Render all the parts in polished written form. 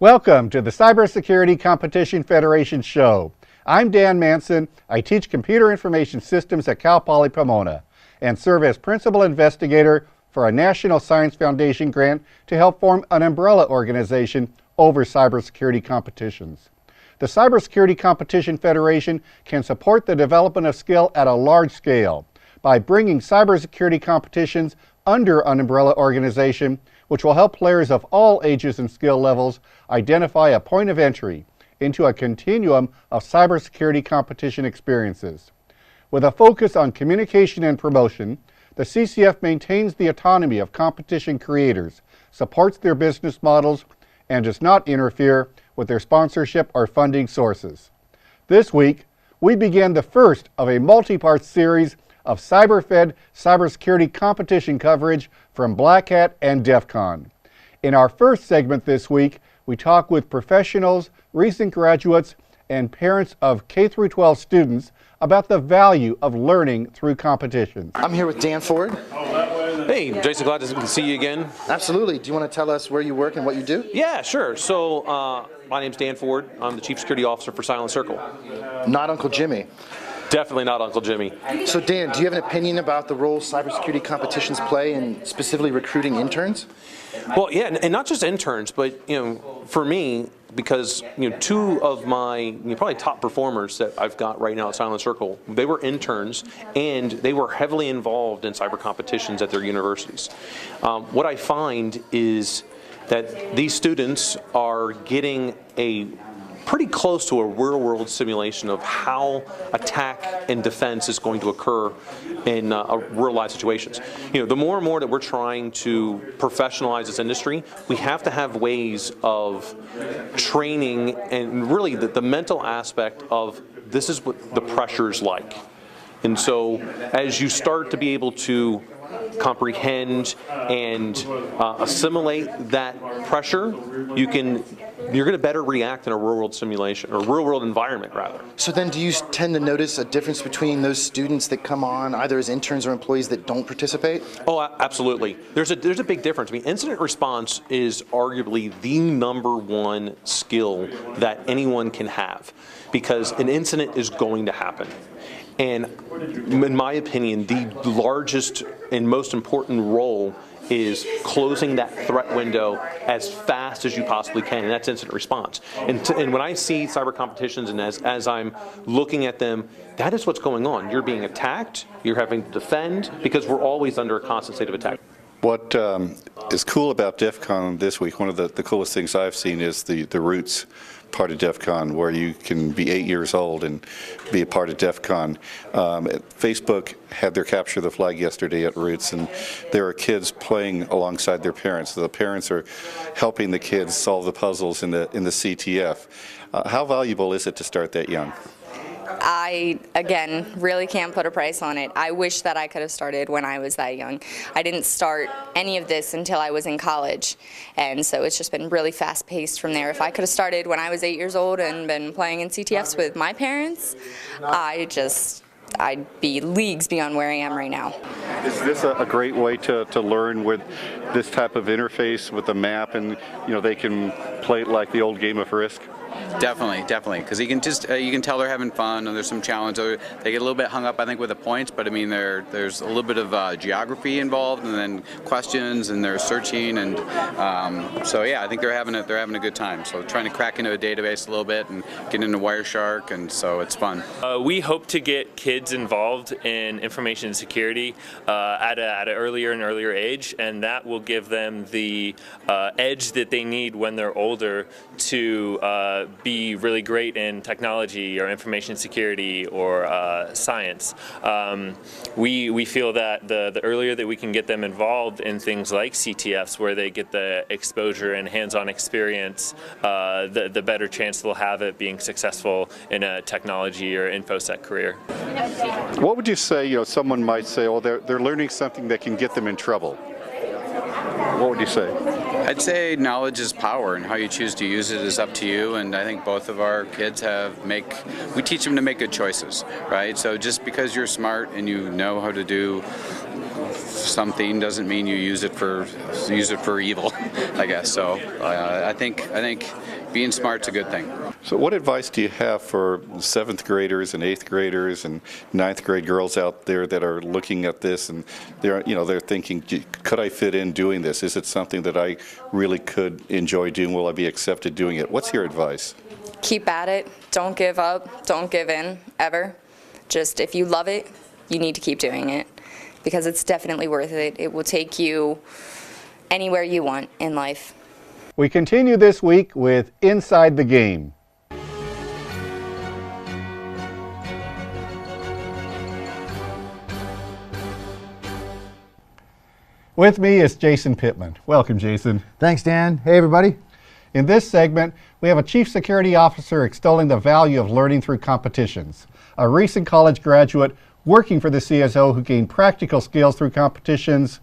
Welcome to the Cybersecurity Competition Federation show. I'm Dan Manson. I teach computer information systems at Cal Poly Pomona and serve as principal investigator for a National Science Foundation grant to help form an umbrella organization over cybersecurity competitions. The Cybersecurity Competition Federation can support the development of skill at a large scale by bringing cybersecurity competitions under an umbrella organization, which will help players of all ages and skill levels identify a point of entry into a continuum of cybersecurity competition experiences. With a focus on communication and promotion, the CCF maintains the autonomy of competition creators, supports their business models, and does not interfere with their sponsorship or funding sources. This week, we began the first of a multi-part series of CyberFed cybersecurity competition coverage from Black Hat and DEF CON. In our first segment this week, we talk with professionals, recent graduates, and parents of K-12 students about the value of learning through competition. I'm here with Dan Ford. Hey, Jason, glad to see you again. Absolutely. Do you want to tell us where you work and what you do? Yeah, sure. So, my name's Dan Ford. I'm the Chief Security Officer for Silent Circle. Not Uncle Jimmy. Definitely not Uncle Jimmy. So Dan, do you have an opinion about the role cybersecurity competitions play in specifically recruiting interns? Well, yeah, and not just interns, but for me, because two of my probably top performers that I've got right now at Silent Circle, they were interns and they were heavily involved in cyber competitions at their universities. What I find is that these students are getting a pretty close to a real-world simulation of how attack and defense is going to occur in real-life situations. The more and more that we're trying to professionalize this industry, we have to have ways of training and really the mental aspect of this is what the pressure's like. And so as you start to be able to comprehend and assimilate that pressure, you're going to better react in a real-world simulation, or real-world environment, rather. So then do you tend to notice a difference between those students that come on, either as interns or employees that don't participate? Oh, absolutely. There's a big difference. I mean, incident response is arguably the #1 skill that anyone can have, because an incident is going to happen. And in my opinion, the largest and most important role is closing that threat window as fast as you possibly can, and that's incident response. And when I see cyber competitions and as I'm looking at them, that is what's going on. You're being attacked, you're having to defend, because we're always under a constant state of attack. What is cool about DEF CON this week, one of the coolest things I've seen is the Roots part of DEF CON, where you can be 8 years old and be a part of DEF CON. Facebook had their capture the flag yesterday at Roots, and there are kids playing alongside their parents. The parents are helping the kids solve the puzzles in the CTF. How valuable is it to start that young? I, again, really can't put a price on it. I wish that I could have started when I was that young. I didn't start any of this until I was in college, and so it's just been really fast-paced from there. If I could have started when I was 8 years old and been playing in CTFs with my parents, I'd be leagues beyond where I am right now. Is this a great way to learn with this type of interface with the map, and they can play it like the old game of Risk? Definitely, because you can tell they're having fun, and there's some challenge. They get a little bit hung up, I think, with the points, but I mean, there's a little bit of geography involved, and then questions, and they're searching, and so yeah, I think they're having a good time. So trying to crack into a database a little bit and get into Wireshark, and so it's fun. We hope to get kids involved in information security at an earlier and earlier age, and that will give them the edge that they need when they're older to be really great in technology or information security or science. We feel that the earlier that we can get them involved in things like CTFs, where they get the exposure and hands-on experience, the better chance they'll have at being successful in a technology or InfoSec career. What would you say, someone might say, oh, they're learning something that can get them in trouble? What would you say? I'd say knowledge is power, and how you choose to use it is up to you. And I think both of our kids we teach them to make good choices, right? So just because you're smart and you know how to do something doesn't mean you use it for evil, I guess. So I think being smart's a good thing. So what advice do you have for 7th graders and 8th graders and 9th grade girls out there that are looking at this and they're thinking, could I fit in doing this? Is it something that I really could enjoy doing? Will I be accepted doing it? What's your advice? Keep at it. Don't give up. Don't give in, ever. Just if you love it, you need to keep doing it because it's definitely worth it. It will take you anywhere you want in life. We continue this week with Inside the Game. With me is Jason Pittman. Welcome, Jason. Thanks, Dan. Hey, everybody. In this segment, we have a Chief Security Officer extolling the value of learning through competitions. A recent college graduate working for the CSO who gained practical skills through competitions.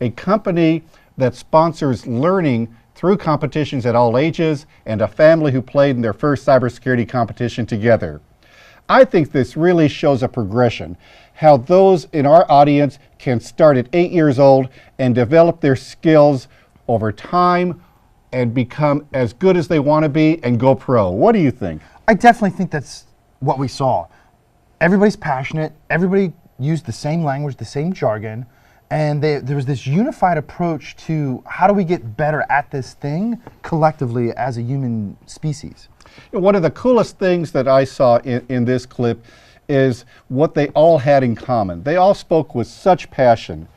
A company that sponsors learning through competitions at all ages, and a family who played in their first cybersecurity competition together. I think this really shows a progression, how those in our audience can start at 8 years old and develop their skills over time and become as good as they want to be and go pro. What do you think? I definitely think that's what we saw. Everybody's passionate, everybody used the same language, the same jargon, and there was this unified approach to how do we get better at this thing collectively as a human species. One of the coolest things that I saw in this clip is what they all had in common. They all spoke with such passion.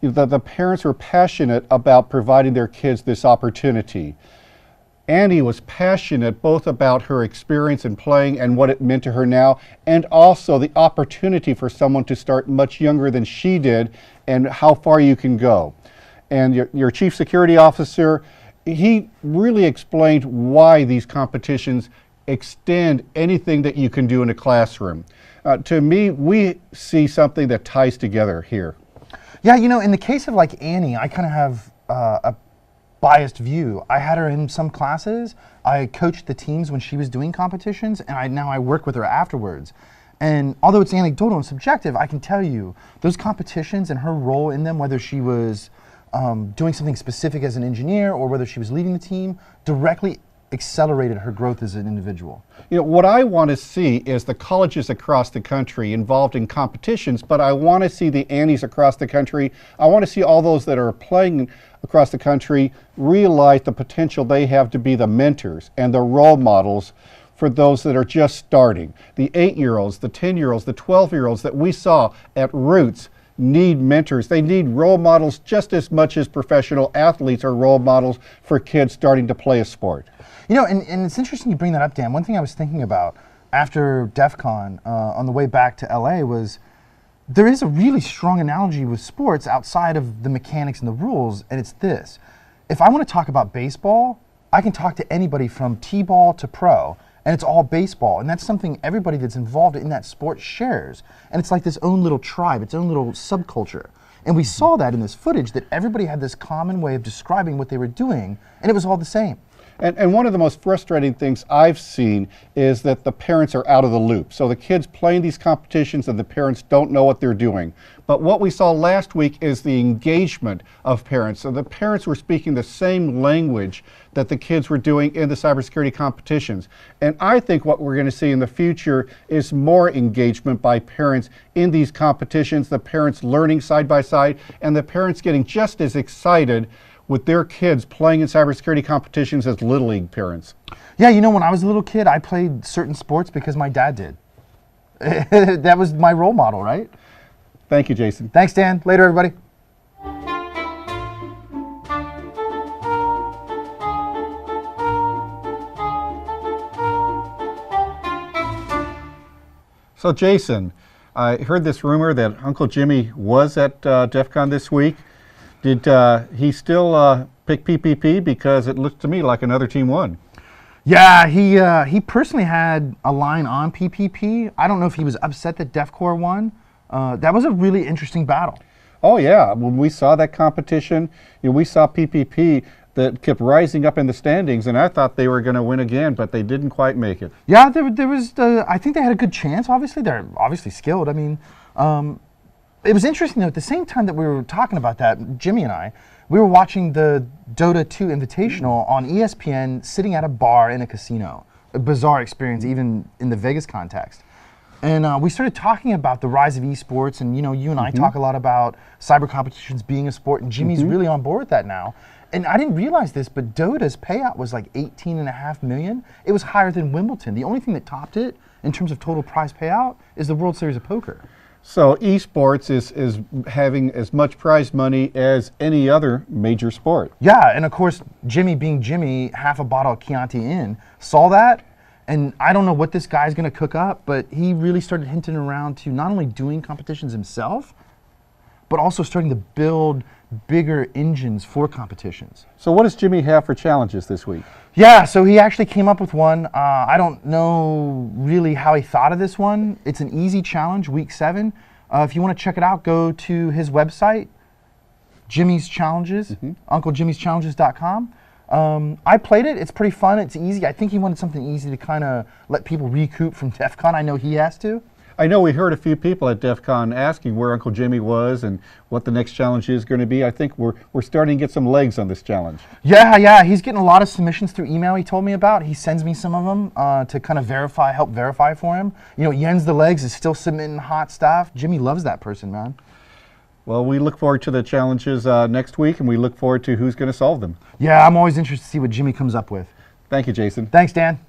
The parents were passionate about providing their kids this opportunity. Annie was passionate both about her experience in playing and what it meant to her now, and also the opportunity for someone to start much younger than she did and how far you can go. And your Chief Security Officer, he really explained why these competitions extend anything that you can do in a classroom. To me, we see something that ties together here. Yeah, you know, in the case of like Annie, I kind of have a biased view. I had her in some classes. I coached the teams when she was doing competitions, and now I work with her afterwards. And although it's anecdotal and subjective, I can tell you those competitions and her role in them, whether she was doing something specific as an engineer or whether she was leading the team, directly accelerated her growth as an individual. You know, what I want to see is the colleges across the country involved in competitions, but I want to see the Annies across the country. I want to see all those that are playing across the country realize the potential they have to be the mentors and the role models for those that are just starting. The 8-year-olds, the 10-year-olds, the 12-year-olds that we saw at Roots need mentors. They need role models just as much as professional athletes are role models for kids starting to play a sport. You know, and it's interesting you bring that up, Dan. One thing I was thinking about after DEF CON on the way back to LA was there is a really strong analogy with sports outside of the mechanics and the rules, and it's this. If I want to talk about baseball, I can talk to anybody from T-ball to pro, and it's all baseball, and that's something everybody that's involved in that sport shares. And it's like this own little tribe, its own little subculture. And we saw that in this footage, that everybody had this common way of describing what they were doing, and it was all the same. And one of the most frustrating things I've seen is that the parents are out of the loop. So the kids playing these competitions and the parents don't know what they're doing. But what we saw last week is the engagement of parents. So the parents were speaking the same language that the kids were doing in the cybersecurity competitions. And I think what we're going to see in the future is more engagement by parents in these competitions, the parents learning side by side, and the parents getting just as excited with their kids playing in cybersecurity competitions as Little League parents. Yeah, you know, when I was a little kid, I played certain sports because my dad did. That was my role model, right? Thank you, Jason. Thanks, Dan. Later, everybody. So, Jason, I heard this rumor that Uncle Jimmy was at DEF CON this week. Did he still pick PPP? Because it looked to me like another team won. Yeah, he personally had a line on PPP. I don't know if he was upset that DEF COR won. That was a really interesting battle. Oh yeah, when we saw that competition, we saw PPP that kept rising up in the standings, and I thought they were going to win again, but they didn't quite make it. Yeah, there was. I think they had a good chance. Obviously, they're obviously skilled. I mean, It was interesting though, at the same time that we were talking about that, Jimmy and I, we were watching the Dota 2 Invitational on ESPN sitting at a bar in a casino. A bizarre experience even in the Vegas context. And we started talking about the rise of esports, and you and I talk a lot about cyber competitions being a sport, and Jimmy's really on board with that now. And I didn't realize this, but Dota's payout was like $18.5 million. It was higher than Wimbledon. The only thing that topped it in terms of total prize payout is the World Series of Poker. So esports is having as much prize money as any other major sport. Yeah, and of course, Jimmy being Jimmy, half a bottle of Chianti in, saw that, and I don't know what this guy's gonna cook up, but he really started hinting around to not only doing competitions himself, but also starting to build bigger engines for competitions. So what does Jimmy have for challenges this week? Yeah, so he actually came up with one. I don't know really how he thought of this one. It's an easy challenge, week 7. If you want to check it out, go to his website, Jimmy's Challenges, UncleJimmy'sChallenges.com. I played it. It's pretty fun. It's easy. I think he wanted something easy to kind of let people recoup from DEF CON. I know he has to. I know we heard a few people at DEF CON asking where Uncle Jimmy was and what the next challenge is going to be. I think we're starting to get some legs on this challenge. Yeah, he's getting a lot of submissions through email he told me about. He sends me some of them to kind of help verify for him. Jens the Legs is still submitting hot stuff. Jimmy loves that person, man. Well, we look forward to the challenges next week, and we look forward to who's going to solve them. Yeah, I'm always interested to see what Jimmy comes up with. Thank you, Jason. Thanks, Dan.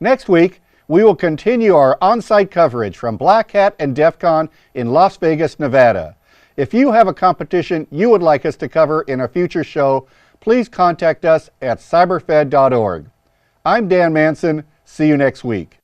Next week, we will continue our on-site coverage from Black Hat and DEF CON in Las Vegas, Nevada. If you have a competition you would like us to cover in a future show, please contact us at cyberfed.org. I'm Dan Manson. See you next week.